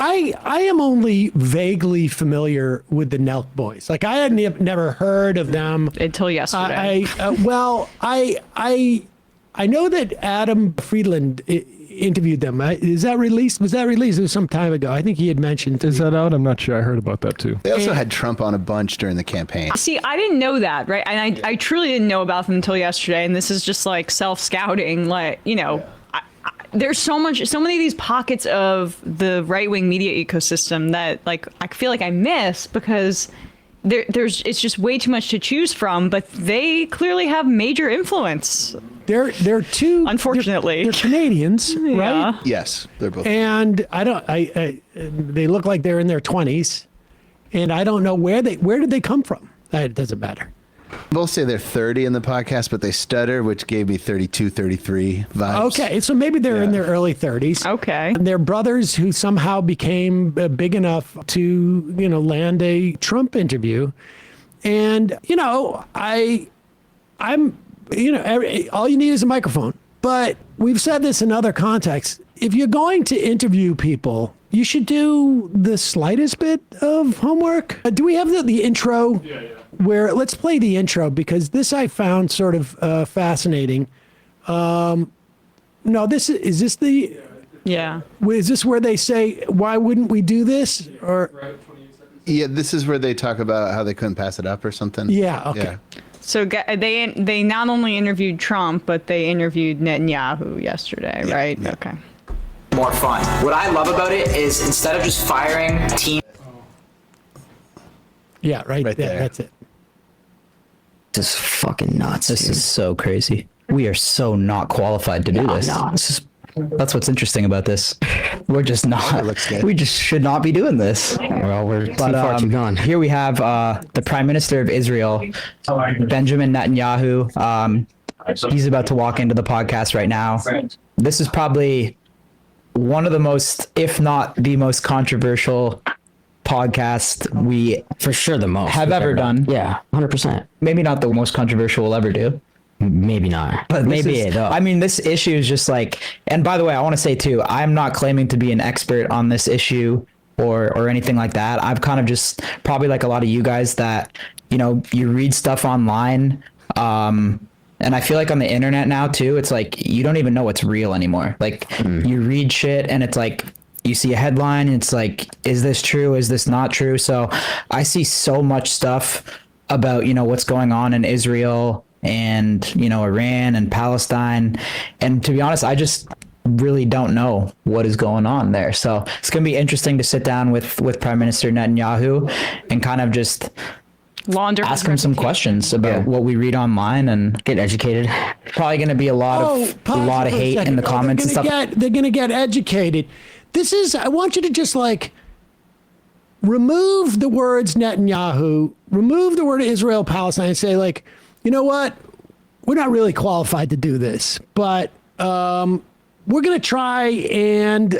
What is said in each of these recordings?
I am only vaguely familiar with the Neelk boys. Like I had never heard of them until yesterday. I know that Adam Friedland interviewed them. Is that released? Was that released? It was some time ago. I think he had mentioned. Is that out? I'm not sure. I heard about that too. They also had Trump on a bunch during the campaign. See, I didn't know that, right? And I truly didn't know about them until yesterday. And this is just like self-scouting, like, you know. Yeah. There's so many of these pockets of the right-wing media ecosystem that, like, I feel like I miss because it's just way too much to choose from. But they clearly have major influence. They're unfortunately they're Canadians, right? Yeah. Yes, they're both. And they look like they're in their 20s, and I don't know where did they come from. It doesn't matter. Both say they're 30 in the podcast, but they stutter, which gave me 32, 33 vibes. Okay, so maybe they're in their early 30s. Okay. And they're brothers who somehow became big enough to, land a Trump interview. And, I'm, all you need is a microphone. But we've said this in other contexts. If you're going to interview people, you should do the slightest bit of homework. Do we have the intro? Yeah. Let's play the intro because this I found sort of fascinating. No, is this the? Yeah. Is this where they say, why wouldn't we do this? Or yeah, this is where they talk about how they couldn't pass it up or something. Yeah. Okay. Yeah. So they not only interviewed Trump, but they interviewed Netanyahu yesterday, right? Yeah. Okay. More fun. What I love about it is instead of just firing team. Yeah, right there. That's it. This is fucking nuts. This is so crazy. We are so not qualified to do this. No. That's what's interesting about this. We're just not. We just should not be doing this. Well, we're too far too gone. Here we have the Prime Minister of Israel, Benjamin Netanyahu. He's about to walk into the podcast right now. This is probably one of the most, if not the most controversial podcast we for sure the most have ever done. Yeah, 100%. Maybe not the most controversial we'll ever do. Maybe not, but maybe though. I mean, this issue is just like, and by the way, I want to say too, I'm not claiming to be an expert on this issue or anything like that. I've kind of just probably like a lot of you guys that, you read stuff online. And I feel like on the internet now too, it's like, you don't even know what's real anymore. Like you read shit and it's like, you see a headline and it's like, is this true? Is this not true? So I see so much stuff about, what's going on in Israel and, Iran and Palestine. And to be honest, I just really don't know what is going on there. So it's going to be interesting to sit down with Prime Minister Netanyahu and kind of just ask him some questions about what we read online and get educated. Probably going to be a lot of hate in the comments and stuff. They're going to get educated. I want you to just remove the words Netanyahu, remove the word Israel, Palestine, and say you know what? We're not really qualified to do this, but we're going to try and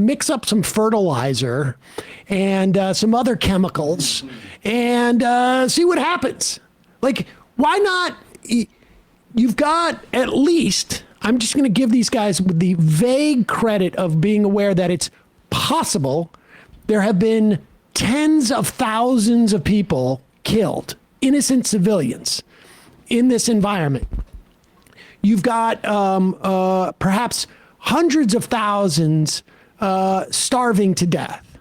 mix up some fertilizer and some other chemicals and see what happens. Why not? You've got at least, I'm just going to give these guys the vague credit of being aware that it's possible. There have been tens of thousands of people killed, innocent civilians, in this environment. You've got perhaps hundreds of thousands starving to death.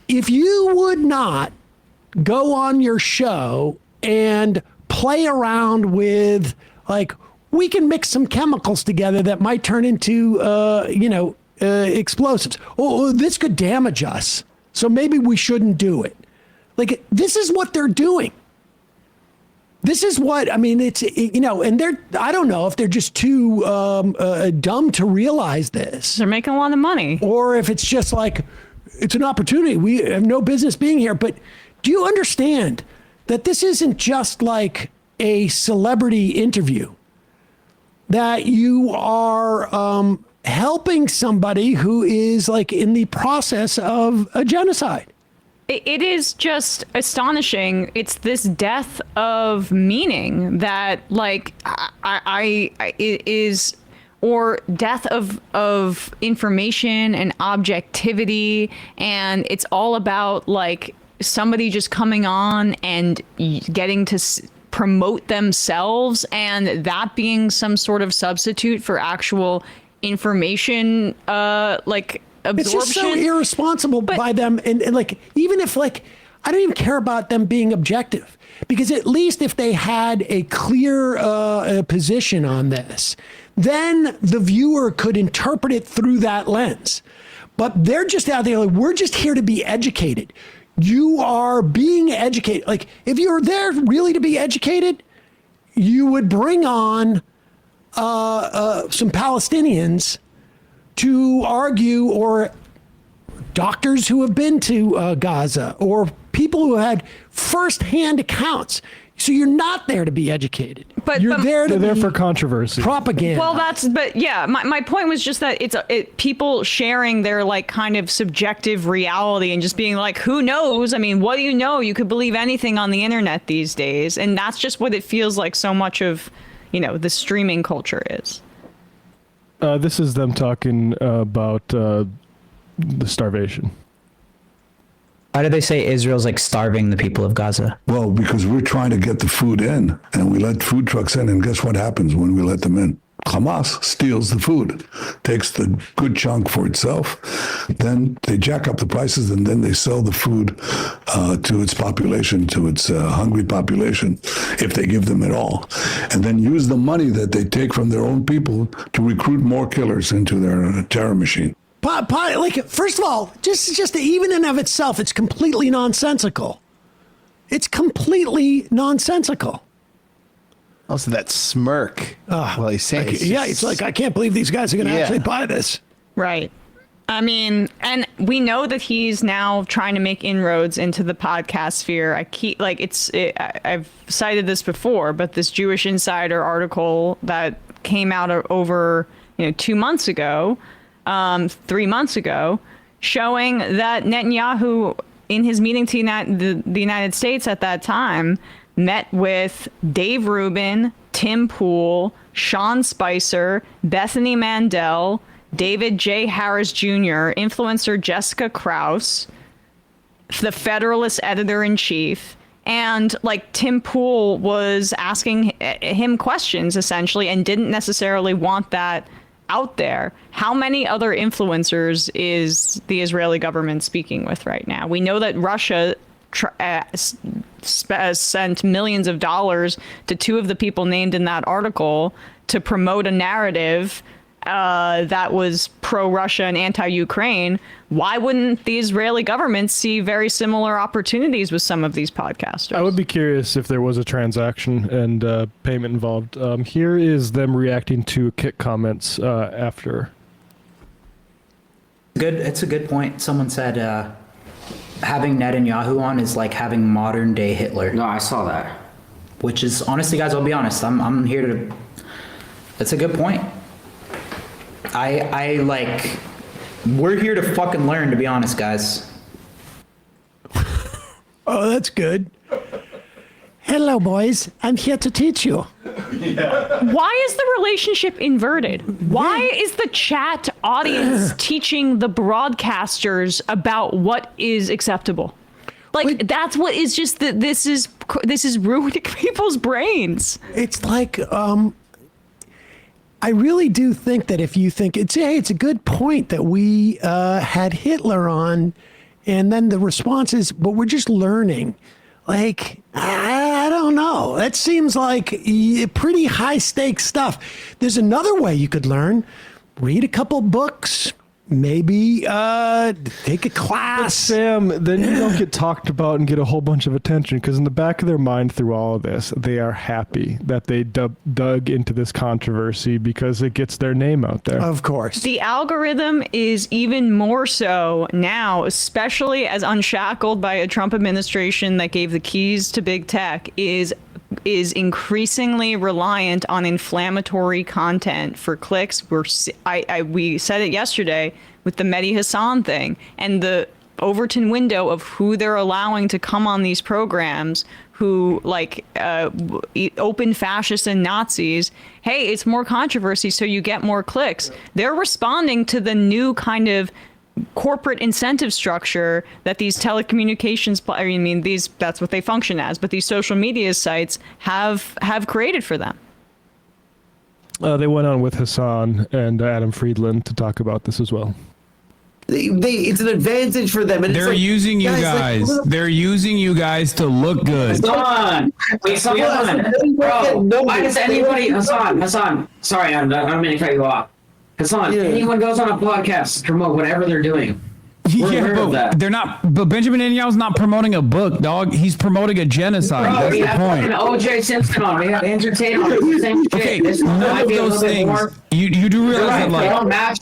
If you would not go on your show and play around with, we can mix some chemicals together that might turn into, explosives. Oh, this could damage us, so maybe we shouldn't do it. This is what they're doing. This is what, it's, and I don't know if they're just too dumb to realize this. They're making a lot of money. Or if it's just it's an opportunity. We have no business being here. But do you understand that this isn't just a celebrity interview? That you are helping somebody who is in the process of a genocide. It is just astonishing. It's this death of meaning that it is or death of information and objectivity, and it's all about like somebody just coming on and getting to promote themselves, and that being some sort of substitute for actual information like absorption. It's just so irresponsible by them, and like, even if like, I don't even care about them being objective, because at least if they had a clear position on this, then the viewer could interpret it through that lens. But they're just out there like, we're just here to be educated. You are being educated. Like, if you're there really to be educated, you would bring on some Palestinians to argue, or doctors who have been to Gaza, or people who had firsthand accounts. So you're not there to be educated. But you're there to They're be there for controversy. propaganda. Well, but yeah, my point was just that it's people sharing their like kind of subjective reality and just being like, who knows? I mean, what do you know? You could believe anything on the internet these days, and that's just what it feels like. So much of, the streaming culture is. This is them talking about the starvation. Why do they say Israel's like starving the people of Gaza? Well, because we're trying to get the food in, and we let food trucks in, and guess what happens when we let them in? Hamas steals the food, takes the good chunk for itself. Then they jack up the prices, and then they sell the food to its population, to its hungry population, if they give them it all. And then use the money that they take from their own people to recruit more killers into their terror machine. Like, first of all, just even in of itself, it's completely nonsensical. It's completely nonsensical. Also, that smirk while he's saying it. Yeah, it's like, I can't believe these guys are going to actually buy this. Right. I mean, and we know that he's now trying to make inroads into the podcast sphere. I've cited this before, but this Jewish Insider article that came out over 2 months ago, 3 months ago, showing that Netanyahu, in his meeting to the United States at that time, met with Dave Rubin, Tim Pool, Sean Spicer, Bethany Mandel, David J. Harris Jr., influencer Jessica Krause, the Federalist editor-in-chief, and like Tim Pool was asking him questions essentially and didn't necessarily want that out there. How many other influencers is the Israeli government speaking with right now? We know that Russia sent millions of dollars to two of the people named in that article to promote a narrative that was pro-Russia and anti-Ukraine. Why wouldn't the Israeli government see very similar opportunities with some of these podcasters? I would be curious if there was a transaction and payment involved. Here is them reacting to Kit comments after. It's a good point. Someone said having Netanyahu on is like having modern day Hitler. No, I saw that. Which is, honestly, guys, I'll be honest. I'm here to. That's a good point. We're here to fucking learn, to be honest, guys. Oh, that's good. Hello, boys. I'm here to teach you. Why is the relationship inverted? Why is the chat audience teaching the broadcasters about what is acceptable? Like, that's what is just that this is ruining people's brains. It's like, I really do think that if you think it's a good point that we had Hitler on, and then the response is, but we're just learning. Like, I don't know. That seems like pretty high stakes stuff. There's another way you could learn. Read a couple books. Maybe take a class. But Sam, then you don't get talked about and get a whole bunch of attention, because in the back of their mind through all of this, they are happy that they dug into this controversy because it gets their name out there. Of course. The algorithm is even more so now, especially as unshackled by a Trump administration that gave the keys to big tech, is increasingly reliant on inflammatory content for clicks. We said it yesterday with the Mehdi Hassan thing, and the Overton window of who they're allowing to come on these programs, who like open fascists and Nazis. Hey, it's more controversy, so you get more clicks. They're responding to the new kind of corporate incentive structure that these telecommunications, that's what they function as, but these social media sites have created for them. They went on with Hassan and Adam Friedland to talk about this as well. It's an advantage for them. And they're using you guys. They're using you guys to look good. Hassan, bro. Why does anybody, Hassan? Sorry, I don't mean to cut you off. Hassan, anyone goes on a podcast to promote whatever they're doing. But they're not. But Benjamin Netanyahu's not promoting a book, dog. He's promoting a genocide. Bro, that's the point. O.J. Simpson on. We have entertainment. Okay, none of those things. You do realize that, like,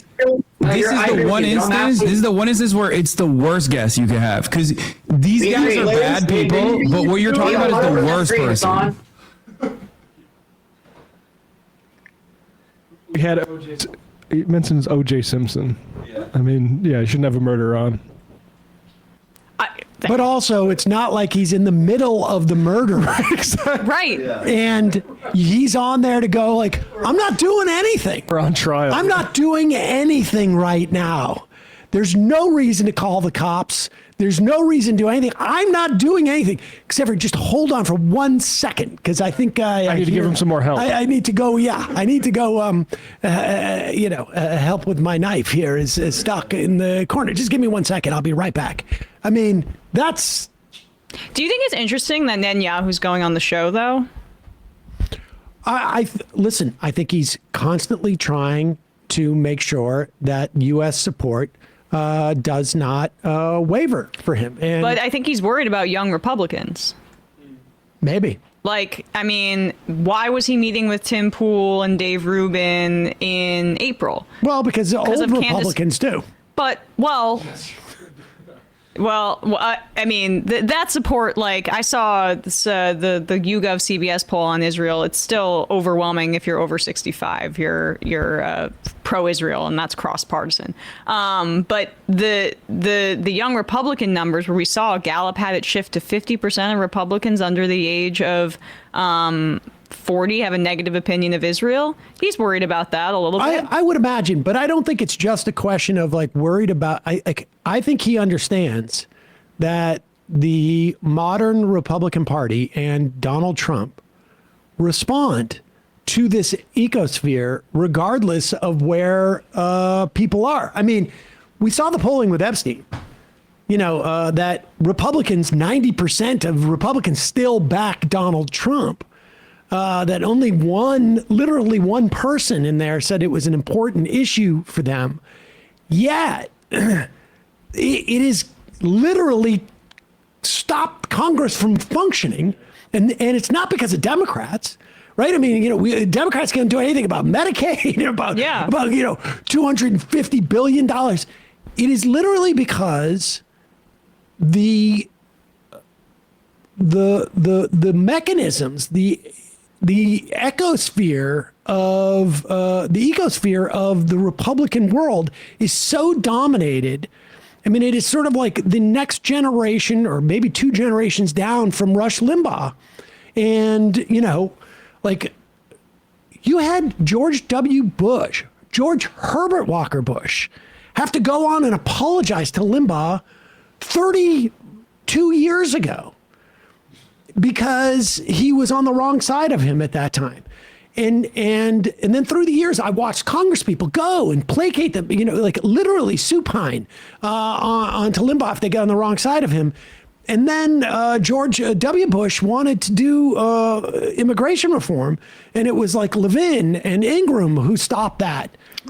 this is the one instance. This is the one instance where it's the worst guess you can have, because these guys are bad people. But what you're talking about is the worst person. We had O.J. He mentions O.J. Simpson. I mean, yeah, he shouldn't have a murder on. But also, it's not like he's in the middle of the murder. Right. Yeah. And he's on there to go like, I'm not doing anything. We're on trial. I'm not doing anything right now. There's no reason to call the cops. There's no reason to do anything. I'm not doing anything except for just hold on for 1 second, because I think I need to give him some more help. I need to go. Yeah, I need to go. Help with my knife here is stuck in the corner. Just give me 1 second. I'll be right back. I mean, that's. Do you think it's interesting that Netanyahu's going on the show, though? Listen. I think he's constantly trying to make sure that U.S. support does not waver for him. But I think he's worried about young Republicans. Maybe. Like, I mean, why was he meeting with Tim Pool and Dave Rubin in April? Well, because old Republicans do. But, I mean, that support, like, I saw this, the YouGov CBS poll on Israel. It's still overwhelming if you're over 65. You're pro-Israel, and that's cross-partisan. But the young Republican numbers, where we saw Gallup had it shift to 50% of Republicans under the age of 40 have a negative opinion of Israel. He's worried about that a little bit. I would imagine, but I don't think it's just a question of like worried about. I think he understands that the modern Republican Party and Donald Trump respond to this ecosphere regardless of where people are. I mean, we saw the polling with Epstein. That Republicans, 90% of Republicans still back Donald Trump. That only literally one person in there said it was an important issue for them. Yet, it is literally stopped Congress from functioning. And it's not because of Democrats, right? I mean, Democrats can't do anything about Medicaid, about $250 billion. It is literally because the mechanisms, the ecosphere of the Republican world is so dominated. I mean, it is sort of like the next generation, or maybe 2 generations down from Rush Limbaugh. And, like, you had George W. Bush, George Herbert Walker Bush, have to go on and apologize to Limbaugh 32 years ago, because he was on the wrong side of him at that time. And then through the years, I watched Congress people go and placate them, like literally supine onto Limbaugh if they got on the wrong side of him. And then George W. Bush wanted to do immigration reform, and it was like Levin and Ingram who stopped that,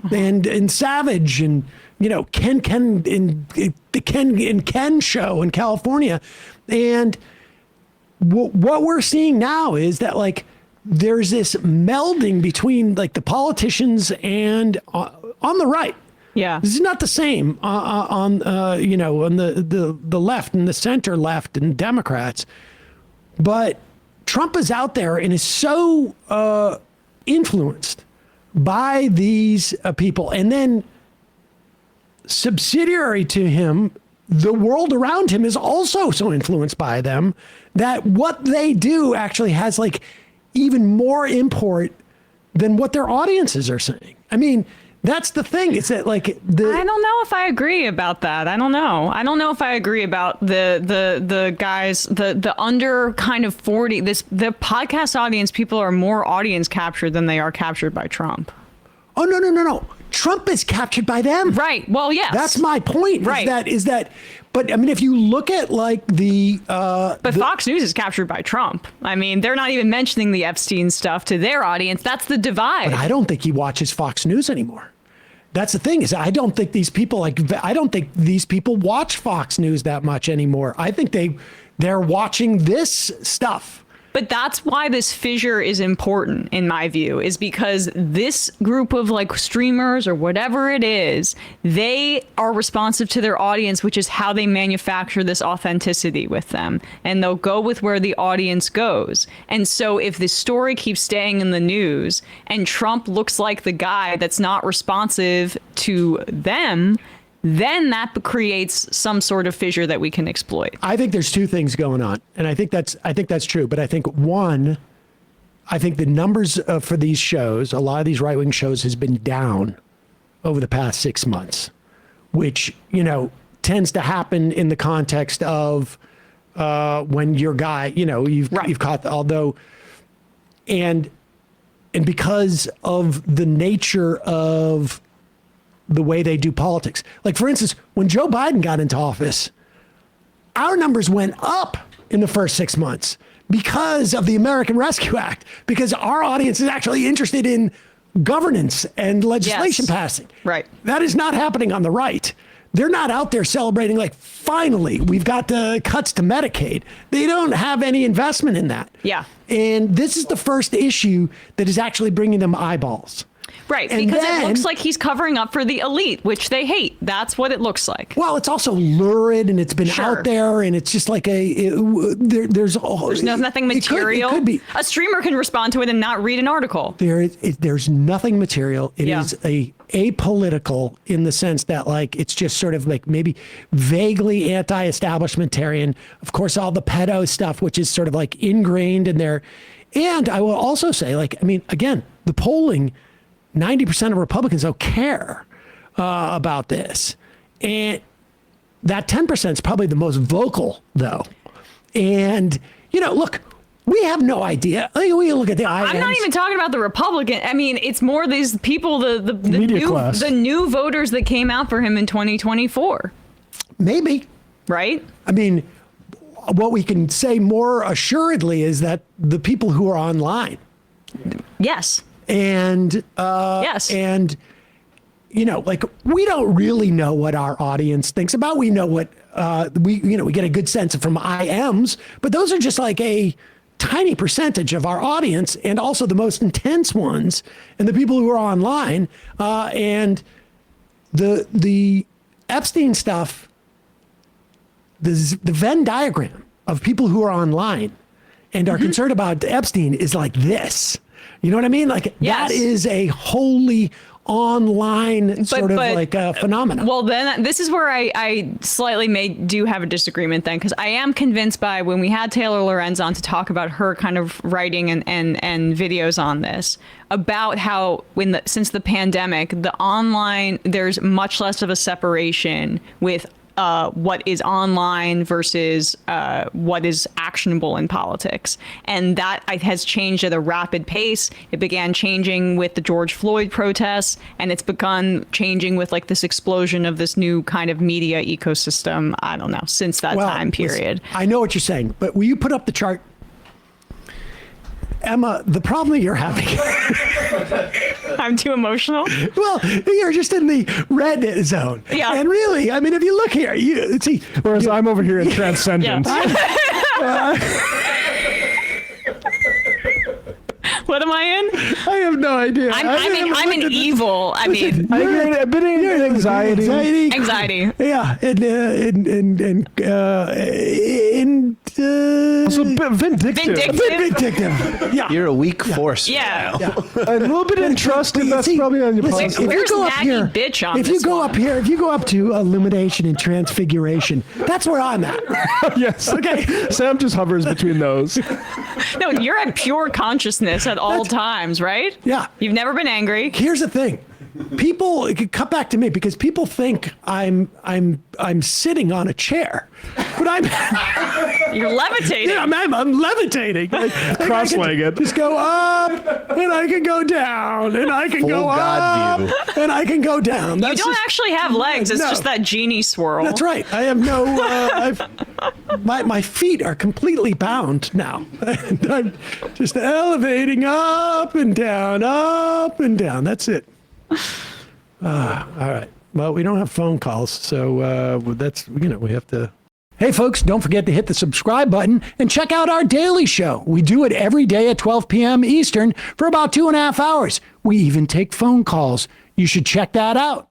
and Savage and Ken in the Ken show in California. And what we're seeing now is that like there's this melding between like the politicians and on the right. Yeah, this is not the same on the left and the center left and Democrats, but Trump is out there and is so influenced by these people, and then subsidiary to him the world around him is also so influenced by them that what they do actually has like even more import than what their audiences are saying. I mean, that's the thing. It's that like I don't know if I agree about that. I don't know. I don't know if I agree about the guys, the under kind of 40, the podcast audience, people are more audience captured than they are captured by Trump. Oh, no. Trump is captured by them. Right. Well, yes. That's my point. Right. Is that, but I mean, if you look at like but Fox News is captured by Trump. I mean, they're not even mentioning the Epstein stuff to their audience. That's the divide. But I don't think he watches Fox News anymore. That's the thing is I don't think these people watch Fox News that much anymore. I think they're watching this stuff. But that's why this fissure is important, in my view, is because this group of like streamers or whatever it is, they are responsive to their audience, which is how they manufacture this authenticity with them. And they'll go with where the audience goes. And so if this story keeps staying in the news and Trump looks like the guy that's not responsive to them, then that creates some sort of fissure that we can exploit. I think there's two things going on, and I think that's true. But I think one, I think the numbers for these shows, a lot of these right-wing shows, has been down over the past 6 months, which tends to happen in the context of when your guy, you've caught and because of the nature of the way they do politics. Like, for instance, when Joe Biden got into office, our numbers went up in the first 6 months because of the American Rescue Act, because our audience is actually interested in governance and legislation passing. Right. That is not happening on the right. They're not out there celebrating like, finally, we've got the cuts to Medicaid. They don't have any investment in that. Yeah. And this is the first issue that is actually bringing them eyeballs. Right, because it looks like he's covering up for the elite, which they hate. That's what it looks like. Well, it's also lurid, and it's been out there, and it's just like there's nothing material. It could be. A streamer can respond to it and not read an article. There's nothing material. It is apolitical in the sense that like it's just sort of like maybe vaguely anti-establishmentarian. Of course, all the pedo stuff, which is sort of like ingrained in there. And I will also say, like, I mean, again, the polling. 90% of Republicans don't care about this. And that 10% is probably the most vocal, though. And, look, we have no idea. Like, we look at the IMs. I'm not even talking about the Republican. I mean, it's more these people, the new voters that came out for him in 2024. Maybe. Right? I mean, what we can say more assuredly is that the people who are online. Yes. And yes, and like we don't really know what our audience thinks about. We know what we get a good sense from IMs, but those are just like a tiny percentage of our audience, and also the most intense ones, and the people who are online. And the Epstein stuff, the Venn diagram of people who are online and are concerned about Epstein is like this. You know what I mean? Like that is a wholly online sort of like a phenomenon. Well, then this is where I slightly do have a disagreement then, because I am convinced by when we had Taylor Lorenz on to talk about her kind of writing and videos on this, about how since the pandemic, the online, there's much less of a separation with what is online versus what is actionable in politics. And that has changed at a rapid pace. It began changing with the George Floyd protests, and it's begun changing with like this explosion of this new kind of media ecosystem, I don't know, since that time period. Listen, I know what you're saying, but will you put up the chart? Emma, the problem that you're having. I'm too emotional. Well, you're just in the red zone. Yeah. And really, I mean, if you look here, you see. Whereas I'm over here in transcendence. What am I in? I have no idea. I'm in evil. I mean, a bit in anxiety. Anxiety. Yeah, Also a bit vindictive. vindictive. Yeah. You're a weak force. Yeah. A little bit entrusted. That's See, probably on your listen, policy. if you Where's go up naggy here, bitch on if you this go one? up here, if you go up to illumination and transfiguration, that's where I'm at. Yes. Okay. Sam just hovers between those. No, you're at pure consciousness at all times, right? Yeah. You've never been angry. Here's the thing. People cut back to me because people think I'm sitting on a chair, but I'm You're levitating. yeah, I'm levitating. Like, Cross-legged. I can just go up, and I can go down, and I can Full go God up, view. and I can go down. You That's don't just- actually have legs. It's No. just that genie swirl. That's right. I have no. My feet are completely bound now. And I'm just elevating up and down, up and down. That's it. All right. Well, we don't have phone calls, so that's we have to. Hey, folks! Don't forget to hit the subscribe button and check out our daily show. We do it every day at 12 p.m. Eastern for about 2.5 hours. We even take phone calls. You should check that out.